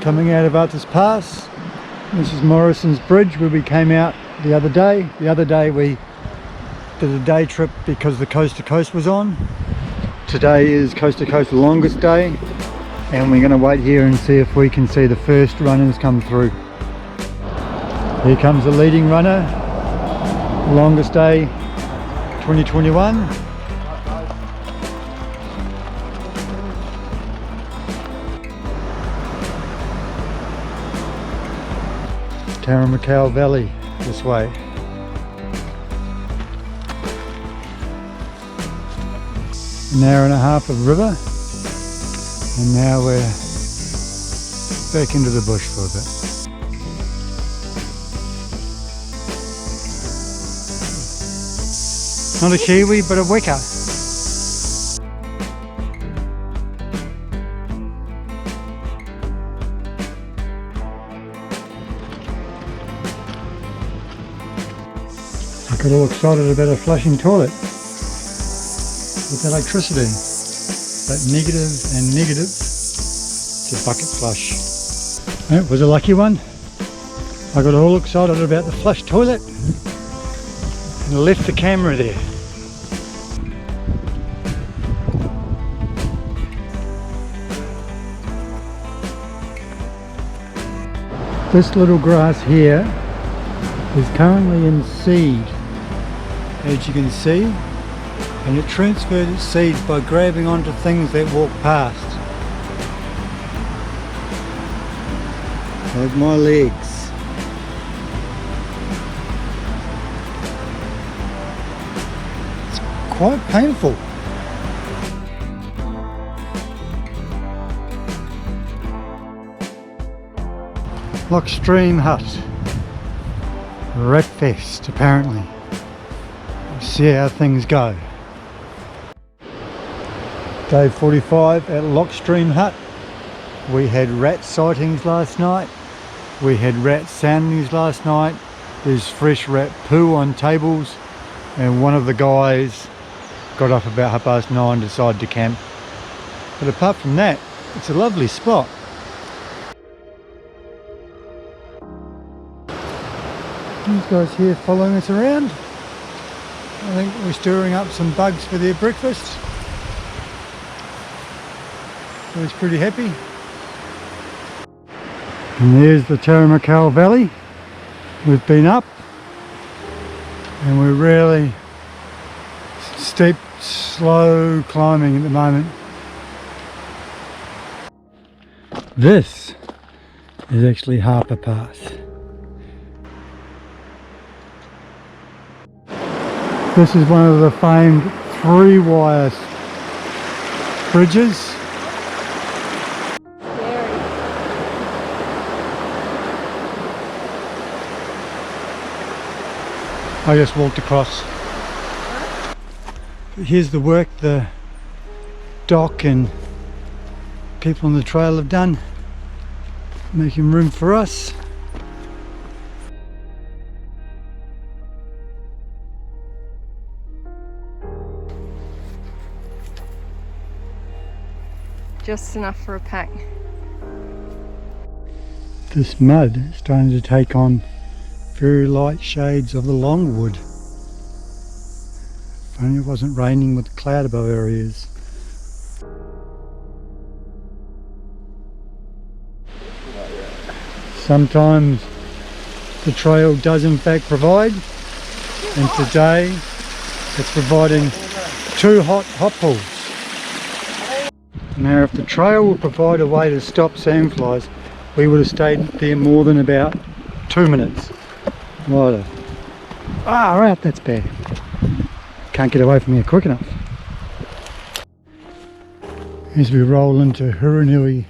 coming out of Harper Pass. This is Morrison's Bridge where we came out the other day. The other day we did a day trip because the coast to coast was on. Today is coast to coast, the longest day, and we're going to wait here and see if we can see the first runners come through. Here comes the leading runner, longest day 2021. Taramacau Valley this way. An hour and a half of river, and now we're back into the bush for a bit. Not a kiwi, but a weka. I got all excited about a flushing toilet with electricity, but negative and negative, it's a bucket flush. It was a lucky one. I got all excited about the flush toilet and left the camera there. This little grass here is currently in seed, as you can see, and it transfers its seeds by grabbing onto things that walk past. Like my legs. It's quite painful. Lock Stream Hut. Rat fest, apparently. See how things go. Day 45 at Lockstream Hut. We had rat sightings last night. We had rat soundings last night. There's fresh rat poo on tables, and one of the guys got up about 9:30, decided to camp. But apart from that, it's a lovely spot. These guys here following us around. I think we're stirring up some bugs for their breakfast. So he's pretty happy. And there's the Taramacau Valley. We've been up and we're really steep, slow climbing at the moment. This is actually Harper Pass. This is one of the famed 3-wire bridges. I just walked across. Here's the work the dock and people on the trail have done, making room for us. Just enough for a pack. This mud is starting to take on very light shades of the longwood. If only it wasn't raining with the cloud above our ears. Sometimes the trail does in fact provide, and today it's providing 2 hot pools. Now if the trail would provide a way to stop sandflies, we would have stayed there more than about 2 minutes. Righto. Ah, right, that's bad. Can't get away from here quick enough. As we roll into Hurunui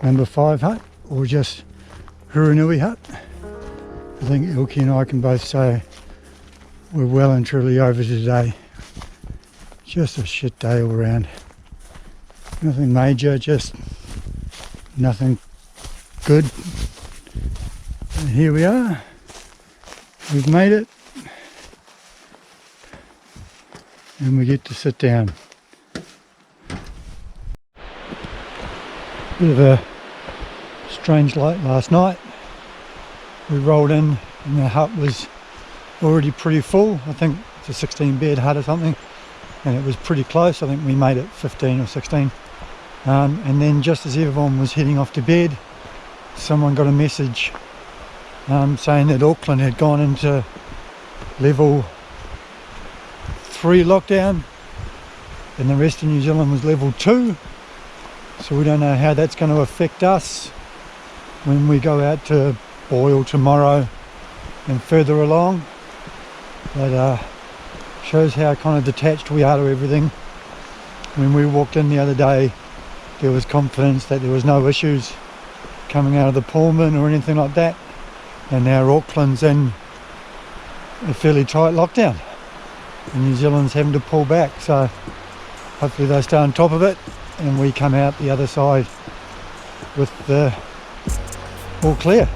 number 5 hut, or just Hurunui hut, I think Ilky and I can both say we're well and truly over today. Just a shit day all around. Nothing major, just nothing good. And here we are. We've made it. And we get to sit down. Bit of a strange light last night. We rolled in and the hut was already pretty full. I think it's a 16 bed hut or something, and it was pretty close. I think we made it 15 or 16. And then just as everyone was heading off to bed, someone got a message saying that Auckland had gone into level 3 lockdown and the rest of New Zealand was level 2. So we don't know how that's going to affect us when we go out to Boyle tomorrow and further along. But shows how kind of detached we are to everything. When we walked in the other day, there was confidence that there was no issues coming out of the Pullman or anything like that, and now Auckland's in a fairly tight lockdown and New Zealand's having to pull back. So hopefully they stay on top of it and we come out the other side with the all clear.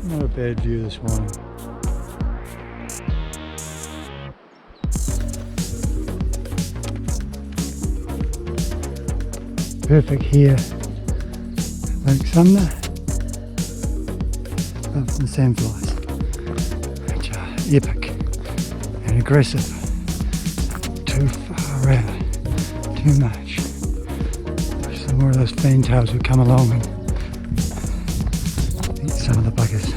Not a bad view this morning. Perfect here, Lake Sumner, up from the Sand Flies, which are epic and aggressive. Too far out, too much. Some more of those fantails would come along and eat some of the buggers.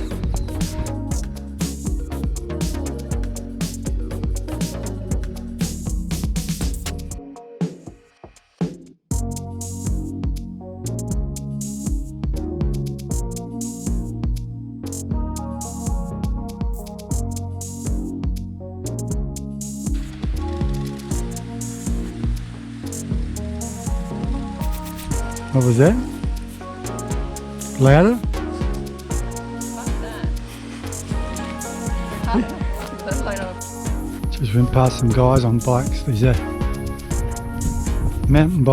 What was that? Louder? Just went past some guys on bikes. There's a mountain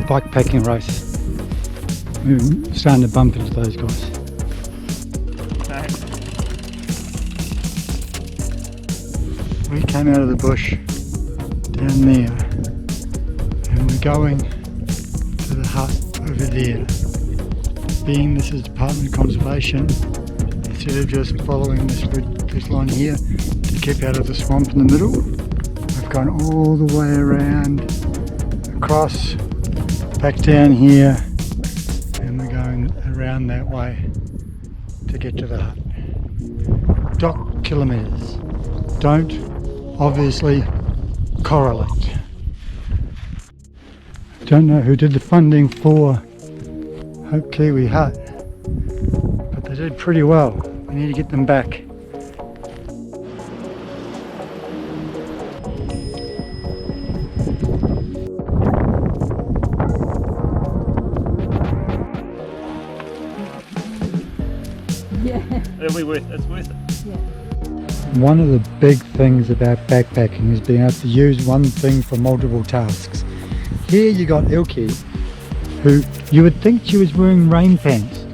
bikepacking race. We're starting to bump into those guys. We came out of the bush down there and we're going to the hut over there. Being this is Department of Conservation, instead of just following this line here to keep out of the swamp in the middle, we've gone all the way around, across, back down here, and we're going around that way to get to the hut. Dot kilometres. Don't obviously correlate. Don't know who did the funding for Hope Kiwi Hut, but they did pretty well. We need to get them back. Yeah. It's worth it. Yeah. One of the big things about backpacking is being able to use one thing for multiple tasks. Here you got Ilke, who you would think she was wearing rain pants,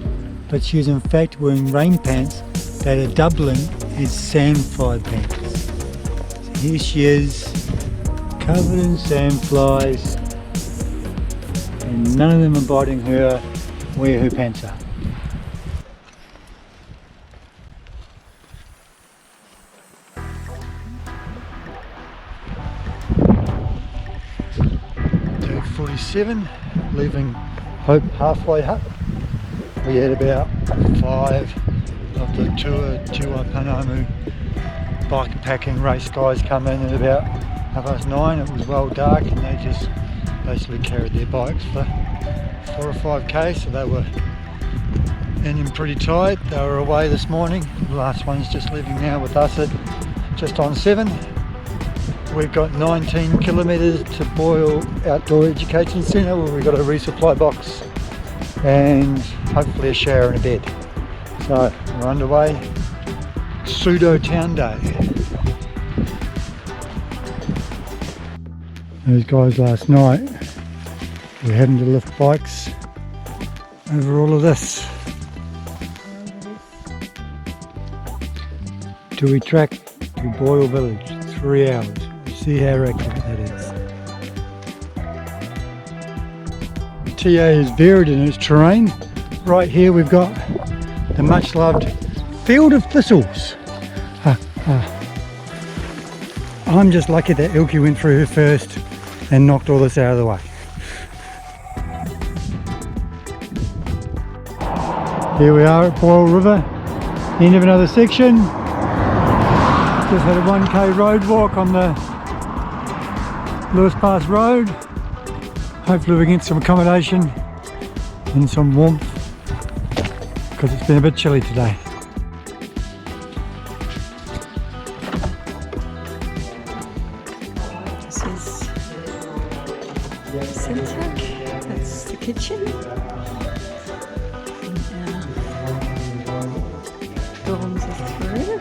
but she was in fact wearing rain pants that are doubling as sand fly pants. So here she is, covered in sand flies, and none of them are biting her where her pants are. Day 47, leaving Hope halfway hut. We had about 5 of the Tour Te Waipounamu bikepacking race guys come in at about 9:30. It was well dark and they just basically carried their bikes for 4 or 5k, so they were in and pretty tired. They were away this morning. The last one's just leaving now with us at just on 7. We've got 19 kilometres to Boyle Outdoor Education Centre where we've got a resupply box and hopefully a shower and a bed. So we're underway. Pseudo town day. Those guys last night were having to lift bikes over all of this. Do we track to Boyle village, 3 hours. See how active that is. TA is varied in its terrain. Right here we've got the much loved field of thistles. I'm just lucky that Ilky went through her first and knocked all this out of the way. Here we are at Boyle River, end of another section. Just had a 1k road walk on the Lewis Pass Road. Hopefully we get some accommodation and some warmth because it's been a bit chilly today. This is Syntac. That's the kitchen. Dorms are through.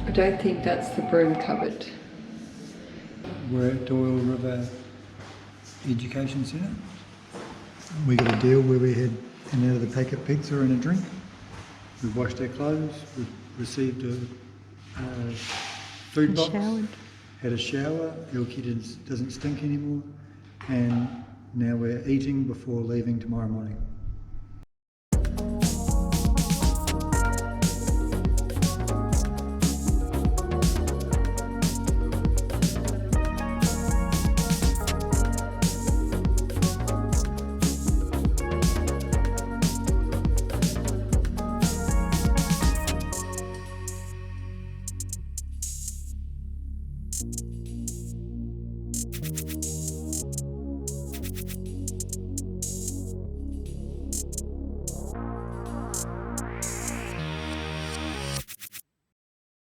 I don't think that's the broom cupboard. We're at Doyle River Education Centre. We got a deal where we had an out of the packet pizza and a drink. We've washed our clothes, we've received a food box, Showered. had a shower, Ilky doesn't stink anymore, and now we're eating before leaving tomorrow morning.